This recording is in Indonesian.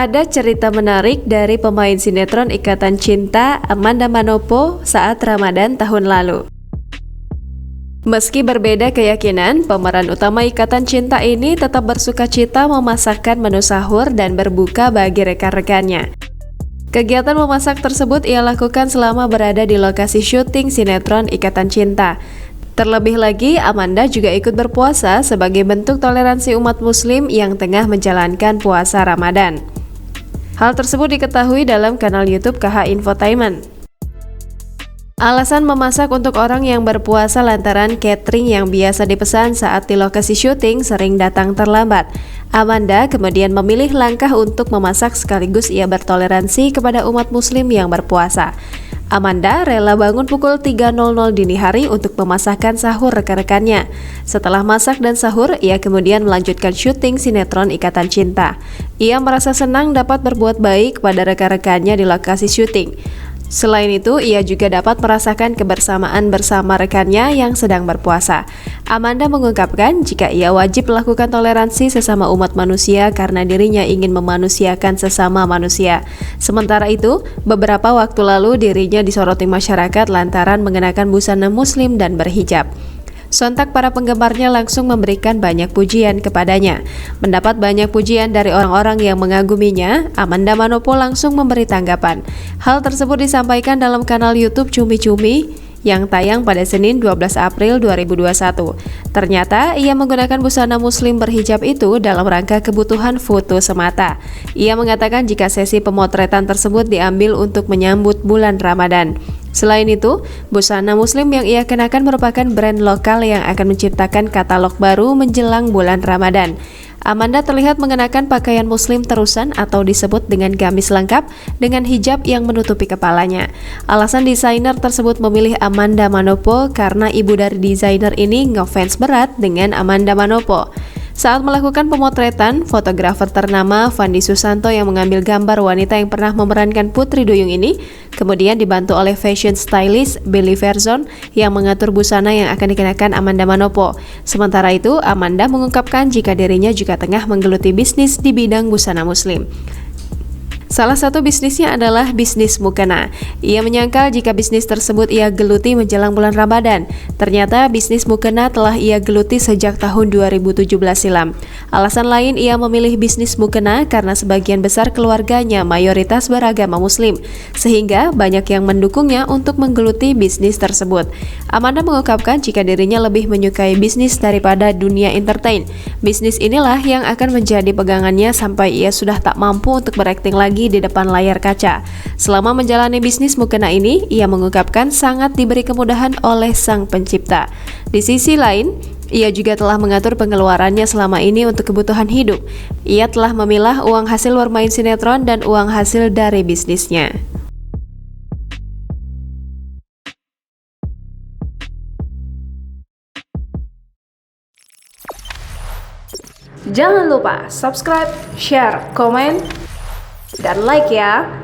Ada cerita menarik dari pemain sinetron Ikatan Cinta Amanda Manopo saat Ramadan tahun lalu. Meski berbeda keyakinan, pemeran utama Ikatan Cinta ini tetap bersukacita memasakkan menu sahur dan berbuka bagi rekan-rekannya. Kegiatan memasak tersebut ia lakukan selama berada di lokasi syuting sinetron Ikatan Cinta. Terlebih lagi, Amanda juga ikut berpuasa sebagai bentuk toleransi umat muslim yang tengah menjalankan puasa Ramadan. Hal tersebut diketahui dalam kanal YouTube KH Infotainment. Alasan memasak untuk orang yang berpuasa lantaran catering yang biasa dipesan saat di lokasi syuting sering datang terlambat. Amanda kemudian memilih langkah untuk memasak sekaligus ia bertoleransi kepada umat muslim yang berpuasa. Amanda rela bangun pukul 3.00 dini hari untuk memasakkan sahur rekan-rekannya. Setelah masak dan sahur, ia kemudian melanjutkan syuting sinetron Ikatan Cinta. Ia merasa senang dapat berbuat baik pada rekan-rekannya di lokasi syuting. Selain itu, ia juga dapat merasakan kebersamaan bersama rekannya yang sedang berpuasa. Amanda mengungkapkan jika ia wajib melakukan toleransi sesama umat manusia karena dirinya ingin memanusiakan sesama manusia. Sementara itu, beberapa waktu lalu dirinya disoroti masyarakat lantaran mengenakan busana muslim dan berhijab. Sontak para penggemarnya langsung memberikan banyak pujian kepadanya. Mendapat banyak pujian dari orang-orang yang mengaguminya, Amanda Manopo langsung memberi tanggapan. Hal tersebut disampaikan dalam kanal YouTube Cumi Cumi yang tayang pada Senin 12 April 2021. Ternyata ia menggunakan busana muslim berhijab itu dalam rangka kebutuhan foto semata. Ia mengatakan jika sesi pemotretan tersebut diambil untuk menyambut bulan Ramadan. Selain itu, busana muslim yang ia kenakan merupakan brand lokal yang akan menciptakan katalog baru menjelang bulan Ramadan. Amanda terlihat mengenakan pakaian muslim terusan atau disebut dengan gamis lengkap dengan hijab yang menutupi kepalanya. Alasan desainer tersebut memilih Amanda Manopo karena ibu dari desainer ini ngefans berat dengan Amanda Manopo. Saat melakukan pemotretan, fotografer ternama Fandi Susanto yang mengambil gambar wanita yang pernah memerankan Putri Duyung ini, kemudian dibantu oleh fashion stylist Billy Verzon yang mengatur busana yang akan dikenakan Amanda Manopo. Sementara itu, Amanda mengungkapkan jika dirinya juga tengah menggeluti bisnis di bidang busana muslim. Salah satu bisnisnya adalah bisnis mukena. Ia menyangkal jika bisnis tersebut ia geluti menjelang bulan Ramadan. Ternyata bisnis mukena telah ia geluti sejak tahun 2017 silam. Alasan lain ia memilih bisnis mukena karena sebagian besar keluarganya mayoritas beragama muslim, sehingga banyak yang mendukungnya untuk menggeluti bisnis tersebut. Amanda mengungkapkan jika dirinya lebih menyukai bisnis daripada dunia entertain. Bisnis inilah yang akan menjadi pegangannya sampai ia sudah tak mampu untuk berakting lagi di depan layar kaca. Selama menjalani bisnis mukena ini, ia mengungkapkan sangat diberi kemudahan oleh sang pencipta. Di sisi lain, ia juga telah mengatur pengeluarannya selama ini untuk kebutuhan hidup. Ia telah memilah uang hasil bermain sinetron dan uang hasil dari bisnisnya. Jangan lupa subscribe, share, komen, dan like ya.